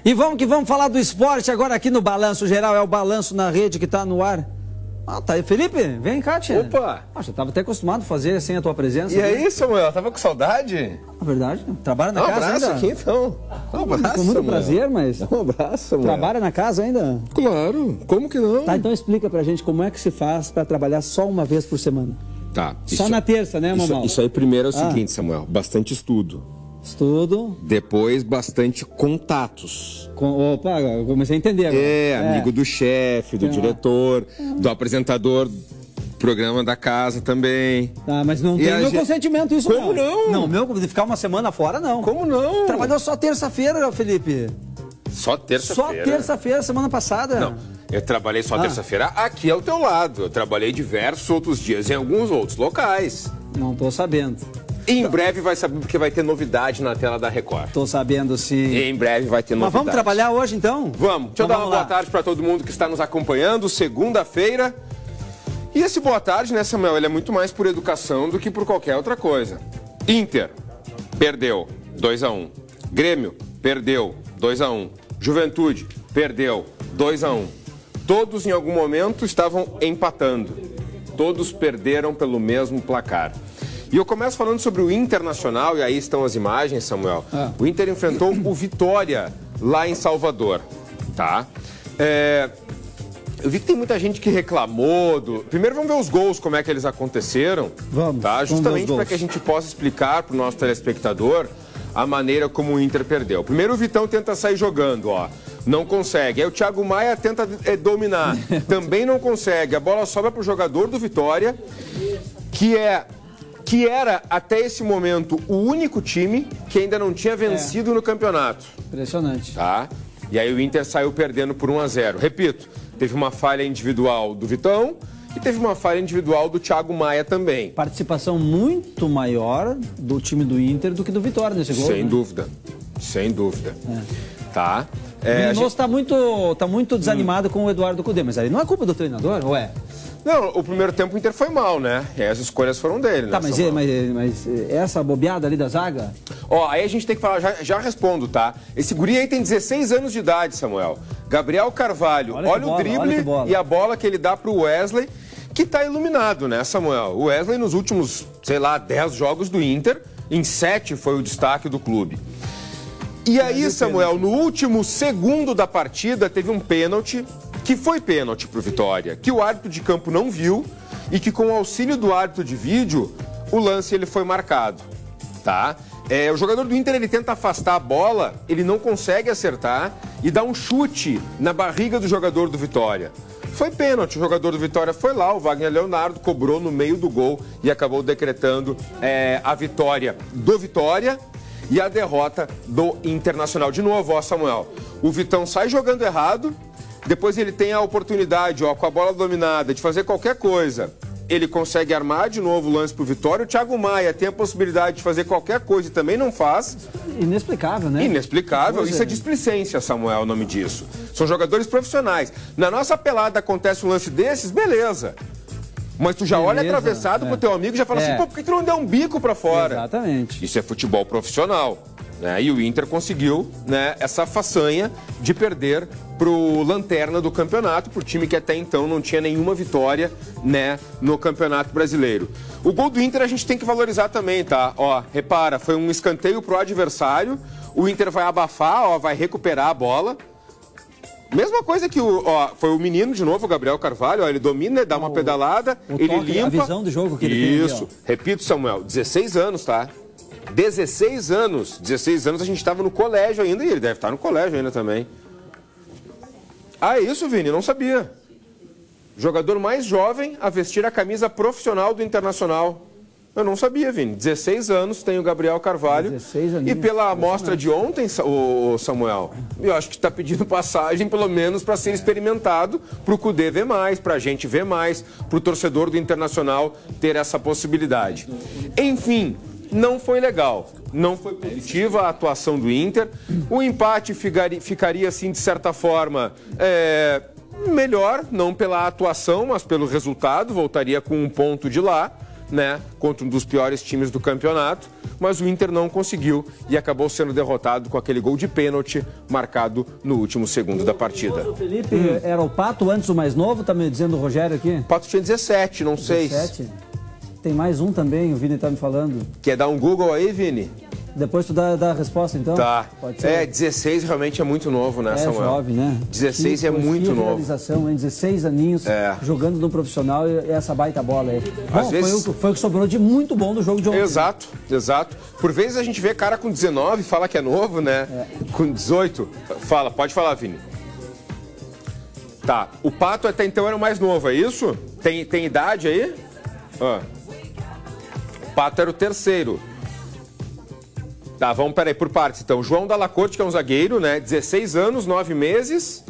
E vamos que vamos falar do esporte agora aqui no Balanço Geral, é o Balanço na Rede que está no ar. Ah, tá aí. Felipe, vem cá, tia. Opa! Ah, já estava até acostumado a fazer sem a tua presença. E aí, Samuel? Tava com saudade? É verdade. Trabalha na casa ainda? Um abraço aqui, então. Um abraço, Com muito Samuel. prazer, mas... Um abraço, Samuel. Trabalha na casa ainda? Claro, como que não? Tá, então explica pra gente como é que se faz pra trabalhar só uma vez por semana. Tá. Só na terça, né, mamão? Isso aí primeiro é o seguinte, Samuel. Bastante estudo. Estudo. Depois, bastante contatos. Opa, eu comecei a entender agora. Amigo do chefe, do diretor, do apresentador do programa da casa também. Tá, mas não tem meu consentimento isso, Como não? Não, meu, de ficar uma semana fora, não. Como não? Trabalhou só terça-feira, Felipe. Só terça-feira? Só terça-feira, semana passada. Não, eu trabalhei só terça-feira aqui ao teu lado. Eu trabalhei diversos outros dias em alguns outros locais. Não tô sabendo. Em breve vai saber, porque vai ter novidade na tela da Record. Tô sabendo se... Em breve vai ter novidade. Mas vamos trabalhar hoje, então? Vamos. Deixa eu dar uma boa tarde para todo mundo que está nos acompanhando. Segunda-feira. E esse boa tarde, né, Samuel? Ele é muito mais por educação do que por qualquer outra coisa. Inter, perdeu, 2-1. Grêmio, perdeu, 2-1. Juventude, perdeu, 2-1. Todos, em algum momento, estavam empatando. Todos perderam pelo mesmo placar. E eu começo falando sobre o Internacional, e aí estão as imagens, Samuel. O Inter enfrentou o Vitória lá em Salvador, tá? Eu vi que tem muita gente que reclamou do... Primeiro vamos ver os gols, como é que eles aconteceram. Vamos. Tá? Justamente para que a gente possa explicar para o nosso telespectador a maneira como o Inter perdeu. Primeiro o Vitão tenta sair jogando, ó. Não consegue. Aí o Thiago Maia tenta dominar. Também não consegue. A bola sobra para o jogador do Vitória, que era, até esse momento, o único time que ainda não tinha vencido no campeonato. Impressionante. Tá? E aí o Inter saiu perdendo por 1-0. Repito, teve uma falha individual do Vitão e teve uma falha individual do Thiago Maia também. Participação muito maior do time do Inter do que do Vitória nesse gol. Sem dúvida. Sem dúvida. Tá? O Minoso tá muito desanimado com o Eduardo Cudê, mas aí não é culpa do treinador, ou é? Não, o primeiro tempo o Inter foi mal, né? E as escolhas foram dele, né? Tá, mas essa bobeada ali da zaga? Ó, aí a gente tem que falar, já respondo, tá? Esse guri aí tem 16 anos de idade, Samuel. Gabriel Carvalho, olha o drible e a bola que ele dá pro Wesley, que tá iluminado, né, Samuel? O Wesley nos últimos, 10 jogos do Inter, em 7 foi o destaque do clube. E aí, Samuel, no último segundo da partida, teve um pênalti, que foi pênalti pro Vitória, que o árbitro de campo não viu e que com o auxílio do árbitro de vídeo, o lance ele foi marcado, tá? O jogador do Inter, ele tenta afastar a bola, ele não consegue acertar e dá um chute na barriga do jogador do Vitória. Foi pênalti, o jogador do Vitória foi lá, o Wagner Leonardo cobrou no meio do gol e acabou decretando a vitória do Vitória e a derrota do Internacional. De novo, ó, Samuel, o Vitão sai jogando errado, depois ele tem a oportunidade, ó, com a bola dominada, de fazer qualquer coisa. Ele consegue armar de novo o lance pro Vitória. O Thiago Maia tem a possibilidade de fazer qualquer coisa e também não faz. Inexplicável, né? Inexplicável. Isso é displicência, Samuel, é o nome disso. São jogadores profissionais. Na nossa pelada acontece um lance desses, beleza. Mas tu já olha atravessado pro teu amigo e já fala assim, pô, por que tu não deu um bico pra fora? Exatamente. Isso é futebol profissional. Né? E o Inter conseguiu, né, essa façanha de perder pro lanterna do campeonato, pro time que até então não tinha nenhuma vitória, né, no Campeonato Brasileiro. O gol do Inter a gente tem que valorizar também, tá? Ó, repara, foi um escanteio pro adversário, o Inter vai abafar, ó, vai recuperar a bola. Mesma coisa que foi o menino de novo, o Gabriel Carvalho, ó, ele domina, dá uma pedalada, ele toque, limpa. A visão do jogo que ele tem. Isso. Repito, Samuel, 16 anos, tá? 16 anos a gente estava no colégio ainda, e ele deve estar no colégio ainda também. Ah, é isso, Vini? Não sabia. Jogador mais jovem a vestir a camisa profissional do Internacional. Eu não sabia, Vini. 16 anos tem o Gabriel Carvalho. 16 aninhos, e pela amostra de ontem, o Samuel, eu acho que está pedindo passagem, pelo menos, para ser experimentado, para o Cudê ver mais, para a gente ver mais, para o torcedor do Internacional ter essa possibilidade. Enfim, não foi legal. Não foi positiva a atuação do Inter. O empate ficaria assim, de certa forma, melhor, não pela atuação, mas pelo resultado. Voltaria com um ponto de lá. né, contra um dos piores times do campeonato, mas o Inter não conseguiu e acabou sendo derrotado com aquele gol de pênalti marcado no último segundo da partida. O Felipe era o Pato antes o mais novo, tá me dizendo o Rogério aqui? O Pato tinha 17, não 17. Tem mais um também, o Vini tá me falando. Quer dar um Google aí, Vini? Depois tu dá a resposta, então? Tá. Pode ser. 16 realmente é muito novo, né, Samuel? É jovem, né? 16 é muito novo. Realização, hein? 16 aninhos, jogando no profissional e essa baita bola aí. Às vezes... foi o que sobrou de muito bom do jogo de ontem. Exato, exato. Por vezes a gente vê cara com 19 fala que é novo, né? Com 18, pode falar, Vini. Tá, o Pato até então era o mais novo, é isso? Tem idade aí? O Pato era o terceiro. Tá, vamos, peraí, por partes. Então, João Dalla Corte, que é um zagueiro, né? 16 anos, 9 meses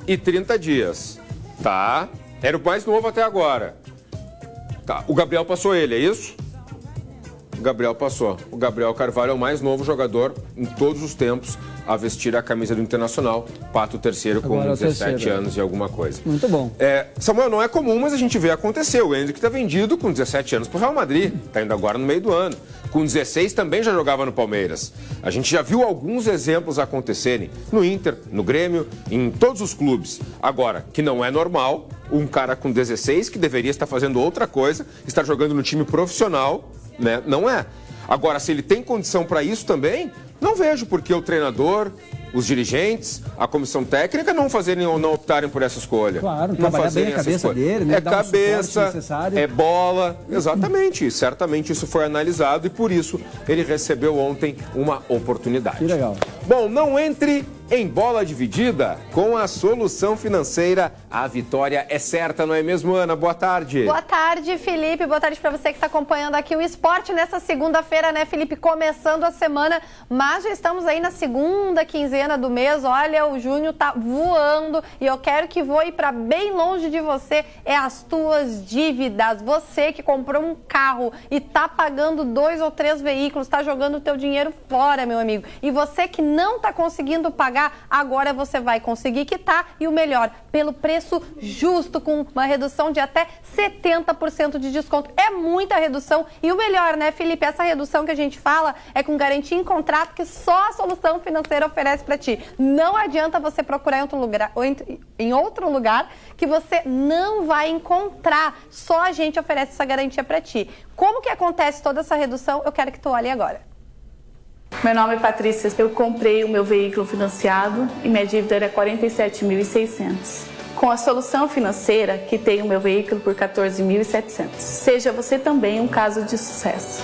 e 30 dias. Tá. Era o mais novo até agora. Tá, o Gabriel passou ele, é isso? O Gabriel passou. O Gabriel Carvalho é o mais novo jogador em todos os tempos a vestir a camisa do Internacional. Pato terceiro com agora 17 anos e alguma coisa. Muito bom. Samuel, não é comum, mas a gente vê acontecer. O Endrick está vendido com 17 anos para o Real Madrid. Está indo agora no meio do ano. Com 16 também já jogava no Palmeiras. A gente já viu alguns exemplos acontecerem no Inter, no Grêmio, em todos os clubes. Agora, que não é normal, um cara com 16 que deveria estar fazendo outra coisa, estar jogando no time profissional, né? Não é. Agora, se ele tem condição para isso também, não vejo por que o treinador, os dirigentes, a comissão técnica não fazerem ou não optarem por essa escolha. Claro, não trabalhar bem a cabeça dele, né? É cabeça, é bola, exatamente. Certamente isso foi analisado e por isso ele recebeu ontem uma oportunidade. Que legal. Bom, não entre em bola dividida com a Solução Financeira. A vitória é certa, não é mesmo, Ana? Boa tarde. Boa tarde, Felipe. Boa tarde para você que está acompanhando aqui o esporte nessa segunda-feira, né, Felipe? Começando a semana, mas já estamos aí na segunda quinzena do mês. Olha, o junho tá voando e eu quero que voe para bem longe de você. É as tuas dívidas. Você que comprou um carro e tá pagando 2 ou 3 veículos, tá jogando o teu dinheiro fora, meu amigo. E você que não tá conseguindo pagar, agora você vai conseguir quitar e o melhor, pelo preço justo, com uma redução de até 70% de desconto. É muita redução e o melhor, né, Felipe? Essa redução que a gente fala é com garantia em contrato que só a Solução Financeira oferece para ti. Não adianta você procurar em outro lugar que você não vai encontrar. Só a gente oferece essa garantia para ti. Como que acontece toda essa redução? Eu quero que tu olhe agora. Meu nome é Patrícia, eu comprei o meu veículo financiado e minha dívida era 47.600. Com a Solução Financeira, quitei o meu veículo por 14.700. Seja você também um caso de sucesso.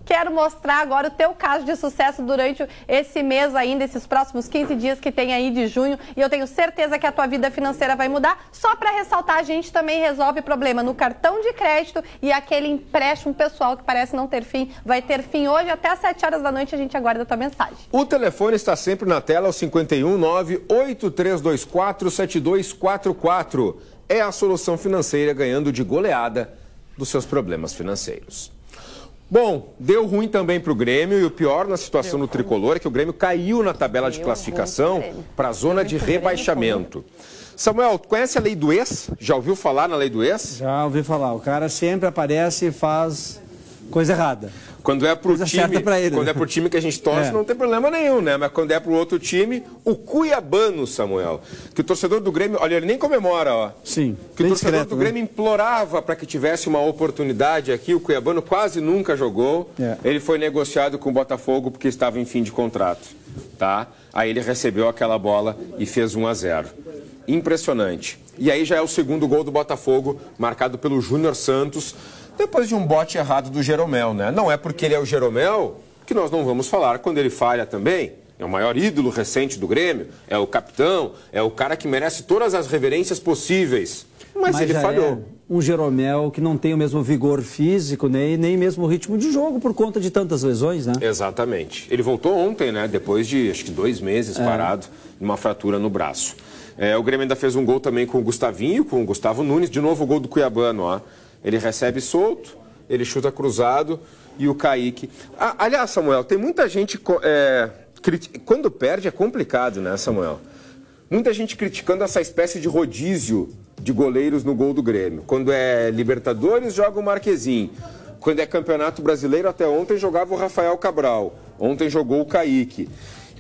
Quero mostrar agora o teu caso de sucesso durante esse mês ainda, esses próximos 15 dias que tem aí de junho. E eu tenho certeza que a tua vida financeira vai mudar. Só para ressaltar, a gente também resolve problema no cartão de crédito e aquele empréstimo pessoal que parece não ter fim. Vai ter fim hoje até às 7 horas da noite. A gente aguarda a tua mensagem. O telefone está sempre na tela, o 51 98324 7244. É a Solução Financeira ganhando de goleada dos seus problemas financeiros. Bom, deu ruim também para o Grêmio e o pior na situação do Tricolor é que o Grêmio caiu na tabela de classificação para a zona de rebaixamento. Samuel, conhece a lei do ex? Já ouviu falar na lei do ex? Já ouvi falar. O cara sempre aparece e faz coisa errada. Quando é pro time, quando é pro time que a gente torce, não tem problema nenhum, né? Mas quando é pro outro time, o cuiabano, Samuel, que o torcedor do Grêmio, olha, ele nem comemora, ó. Sim. Que o torcedor do Grêmio implorava para que tivesse uma oportunidade aqui, o cuiabano quase nunca jogou. Ele foi negociado com o Botafogo porque estava em fim de contrato, tá? Aí ele recebeu aquela bola e fez 1-0. Impressionante. E aí já é o segundo gol do Botafogo, marcado pelo Júnior Santos, depois de um bote errado do Jeromel, né? Não é porque ele é o Jeromel que nós não vamos falar quando ele falha também. É o maior ídolo recente do Grêmio, é o capitão, é o cara que merece todas as reverências possíveis. Mas ele falhou. É um Jeromel que não tem o mesmo vigor físico, nem mesmo ritmo de jogo por conta de tantas lesões, né? Exatamente. Ele voltou ontem, né? Depois de, acho que 2 meses parado, numa fratura no braço. O Grêmio ainda fez um gol também com o Gustavinho, com o Gustavo Nunes. De novo o gol do cuiabano, ó. Ele recebe solto, ele chuta cruzado e o Kaique... aliás, Samuel, tem muita gente... Quando perde é complicado, né, Samuel? Muita gente criticando essa espécie de rodízio de goleiros no gol do Grêmio. Quando é Libertadores, joga o Marquezinho. Quando é Campeonato Brasileiro, até ontem jogava o Rafael Cabral. Ontem jogou o Kaique.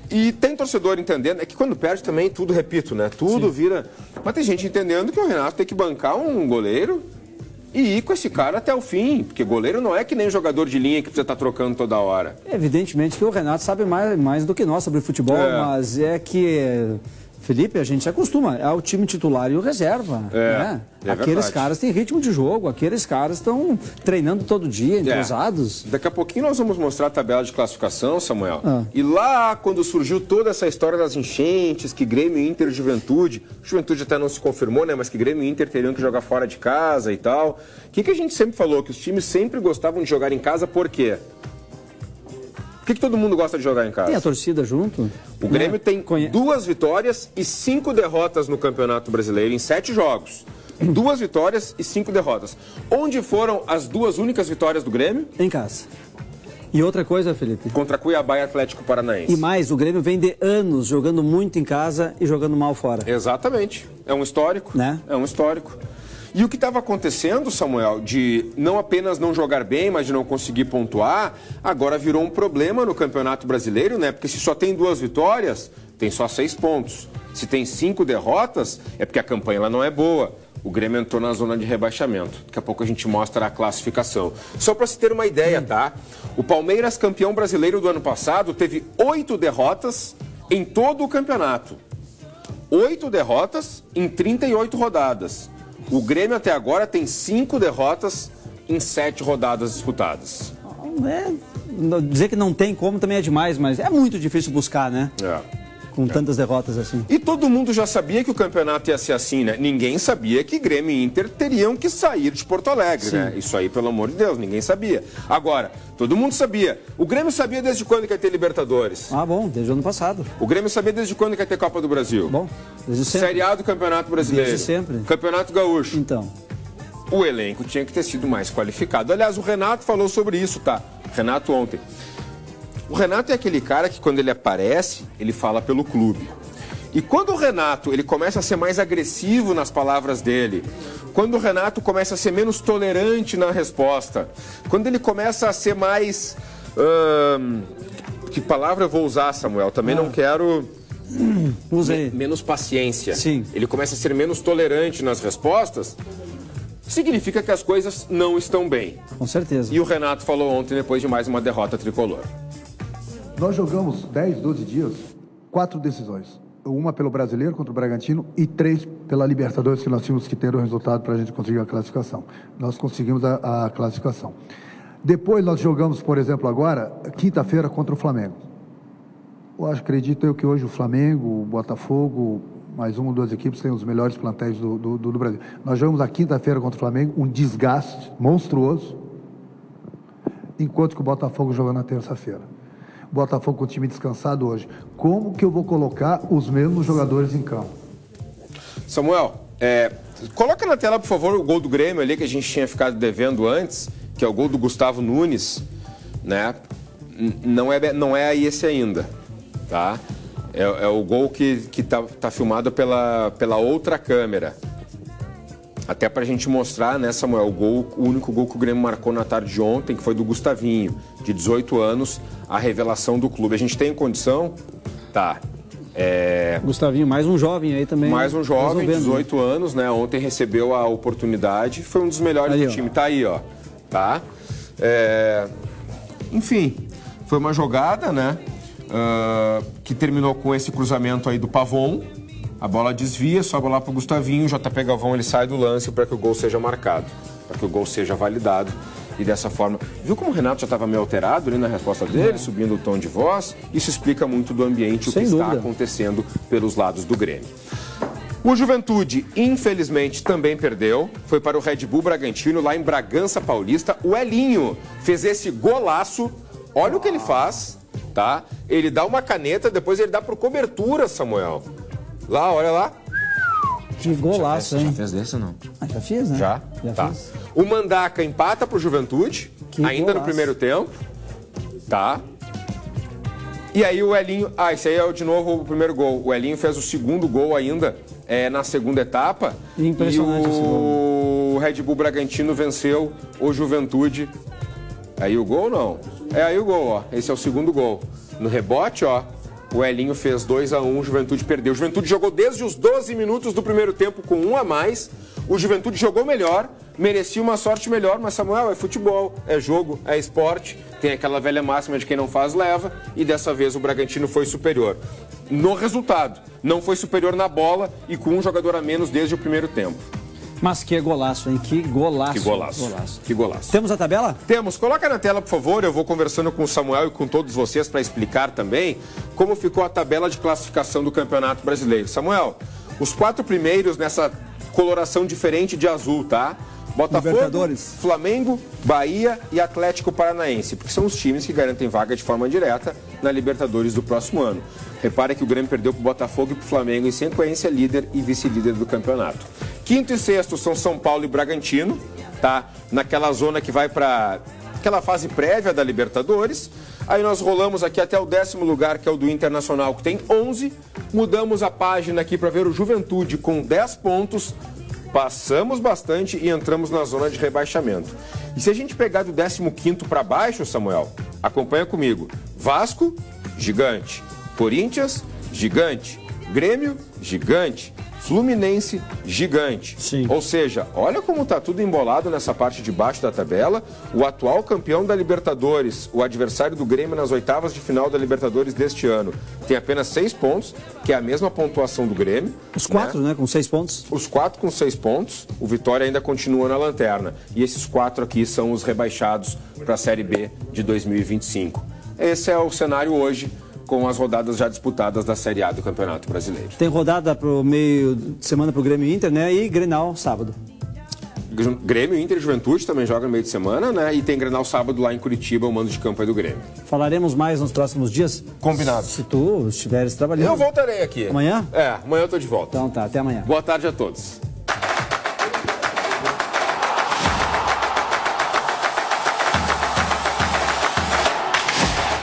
E tem torcedor entendendo, é que quando perde também tudo, repito, né? Tudo vira... Mas tem gente entendendo que o Renato tem que bancar um goleiro e ir com esse cara até o fim. Porque goleiro não é que nem jogador de linha que precisa estar trocando toda hora. Evidentemente que o Renato sabe mais do que nós sobre futebol, mas é que... Felipe, a gente se acostuma, é o time titular e o reserva. Né? Aqueles caras têm ritmo de jogo, aqueles caras estão treinando todo dia, entrosados. Daqui a pouquinho nós vamos mostrar a tabela de classificação, Samuel. E lá, quando surgiu toda essa história das enchentes, que Grêmio, Inter e Juventude até não se confirmou, né? Mas que Grêmio e Inter teriam que jogar fora de casa e tal. O que a gente sempre falou? Que os times sempre gostavam de jogar em casa, por quê? Por que todo mundo gosta de jogar em casa? Tem a torcida junto. O Grêmio tem 2 vitórias e 5 derrotas no Campeonato Brasileiro em 7 jogos. 2 vitórias e 5 derrotas. Onde foram as 2 únicas vitórias do Grêmio? Em casa. E outra coisa, Felipe? Contra Cuiabá e Atlético Paranaense. E mais, o Grêmio vem de anos jogando muito em casa e jogando mal fora. Exatamente. É um histórico. Né? É um histórico. E o que estava acontecendo, Samuel, de não apenas não jogar bem, mas de não conseguir pontuar, agora virou um problema no Campeonato Brasileiro, né? Porque se só tem 2 vitórias, tem só 6 pontos. Se tem 5 derrotas, é porque a campanha lá não é boa. O Grêmio entrou na zona de rebaixamento. Daqui a pouco a gente mostra a classificação. Só para se ter uma ideia, tá? O Palmeiras, campeão brasileiro do ano passado, teve 8 derrotas em todo o campeonato. 8 derrotas em 38 rodadas. O Grêmio até agora tem 5 derrotas em 7 rodadas disputadas. Dizer que não tem como também é demais, mas é muito difícil buscar, né? Com tantas derrotas assim. E todo mundo já sabia que o campeonato ia ser assim, né? Ninguém sabia que Grêmio e Inter teriam que sair de Porto Alegre, né? Isso aí, pelo amor de Deus, ninguém sabia. Agora, todo mundo sabia. O Grêmio sabia desde quando que ia ter Libertadores. Bom, desde o ano passado. O Grêmio sabia desde quando que ia ter Copa do Brasil. Bom, desde sempre. Série A do Campeonato Brasileiro. Desde sempre. Campeonato Gaúcho. Então. O elenco tinha que ter sido mais qualificado. Aliás, o Renato falou sobre isso, tá? Renato ontem. O Renato é aquele cara que quando ele aparece, ele fala pelo clube. E quando o Renato ele começa a ser mais agressivo nas palavras dele, quando o Renato começa a ser menos tolerante na resposta, quando ele começa a ser mais... que palavra eu vou usar, Samuel? Também não quero... Usei. Menos paciência. Sim. Ele começa a ser menos tolerante nas respostas, significa que as coisas não estão bem. Com certeza. E o Renato falou ontem, depois de mais uma derrota tricolor. Nós jogamos 10, 12 dias, 4 decisões. Uma pelo Brasileiro contra o Bragantino e 3 pela Libertadores, que nós tínhamos que ter o resultado para a gente conseguir a classificação. Nós conseguimos a classificação. Depois nós jogamos, por exemplo, agora, quinta-feira contra o Flamengo. Acredito eu que hoje o Flamengo, o Botafogo, mais 1 ou 2 equipes têm os melhores plantéis do Brasil. Nós jogamos a quinta-feira contra o Flamengo, um desgaste monstruoso, enquanto que o Botafogo joga na terça-feira. Botafogo com o time descansado hoje. Como que eu vou colocar os mesmos jogadores em campo? Samuel, coloca na tela, por favor, o gol do Grêmio ali que a gente tinha ficado devendo antes, que é o gol do Gustavo Nunes, né? Não é esse ainda, tá? É o gol que tá filmado pela outra câmera. Até pra gente mostrar, né, Samuel, o único gol que o Grêmio marcou na tarde de ontem, que foi do Gustavinho, de 18 anos, a revelação do clube. A gente tem condição? Tá. Gustavinho, mais um jovem aí também. Mais um jovem, 18 anos, né? Ontem recebeu a oportunidade, foi um dos melhores do time. Tá aí, ó. Tá? Enfim, foi uma jogada, né? Que terminou com esse cruzamento aí do Pavon. A bola desvia, sobe lá pro Gustavinho, o JP Galvão ele sai do lance para que o gol seja marcado, para que o gol seja validado. E dessa forma, viu como o Renato já estava meio alterado ali na resposta dele, subindo o tom de voz? Isso explica muito do ambiente, o que está acontecendo pelos lados do Grêmio. O Juventude, infelizmente, também perdeu. Foi para o Red Bull Bragantino, lá em Bragança Paulista. O Elinho fez esse golaço. Olha o que ele faz, tá? Ele dá uma caneta, depois ele dá pro cobertura, Samuel. Lá, olha lá. Que golaço, hein? Já fez desse ou não? Já fiz, né? Já tá. Fiz. O Mandaca empata pro Juventude, ainda no primeiro tempo. Tá. E aí o Elinho... esse aí é de novo o primeiro gol. O Elinho fez o segundo gol ainda na segunda etapa. Impressionante esse gol. O Red Bull Bragantino venceu o Juventude. Aí o gol, não? Aí o gol, ó. Esse é o segundo gol. No rebote, ó, o Elinho fez 2-1, o Juventude perdeu. O Juventude jogou desde os 12 minutos do primeiro tempo com 1 a mais. O Juventude jogou melhor, merecia uma sorte melhor, mas, Samuel, é futebol, é jogo, é esporte. Tem aquela velha máxima de quem não faz, leva. E dessa vez o Bragantino foi superior. No resultado, não foi superior na bola e com um jogador a menos desde o primeiro tempo. Mas que golaço, hein? Que golaço. Que golaço. Que golaço. Temos a tabela? Temos. Coloca na tela, por favor. Eu vou conversando com o Samuel e com todos vocês para explicar também como ficou a tabela de classificação do Campeonato Brasileiro. Samuel, os 4 primeiros nessa coloração diferente de azul, tá? Botafogo, Flamengo, Bahia e Atlético Paranaense, porque são os times que garantem vaga de forma direta na Libertadores do próximo ano. Repare que o Grêmio perdeu para o Botafogo e para o Flamengo em sequência, líder e vice-líder do campeonato. Quinto e sexto são São Paulo e Bragantino, tá? Naquela zona que vai para aquela fase prévia da Libertadores. Aí nós rolamos aqui até o 10º lugar, que é o do Internacional, que tem 11. Mudamos a página aqui para ver o Juventude com 10 pontos. Passamos bastante e entramos na zona de rebaixamento. E se a gente pegar do 15º para baixo, Samuel, acompanha comigo. Vasco, gigante. Corinthians, gigante. Grêmio, gigante. Fluminense, gigante. Sim. Ou seja, olha como está tudo embolado nessa parte de baixo da tabela. O atual campeão da Libertadores, o adversário do Grêmio nas oitavas de final da Libertadores deste ano, tem apenas 6 pontos, que é a mesma pontuação do Grêmio. Os 4, né? Com 6 pontos. Os 4 com 6 pontos. O Vitória ainda continua na lanterna. E esses 4 aqui são os rebaixados para a Série B de 2025. Esse é o cenário hoje, com as rodadas já disputadas da Série A do Campeonato Brasileiro. Tem rodada pro meio de semana pro Grêmio e Inter, né? E Grenal sábado. Grêmio, Inter e Juventude também jogam no meio de semana, né? E tem Grenal sábado lá em Curitiba, o mando de campo é do Grêmio. Falaremos mais nos próximos dias? Combinado. Se tu estiveres trabalhando. Eu voltarei aqui. Amanhã? É, amanhã eu tô de volta. Então tá, até amanhã. Boa tarde a todos.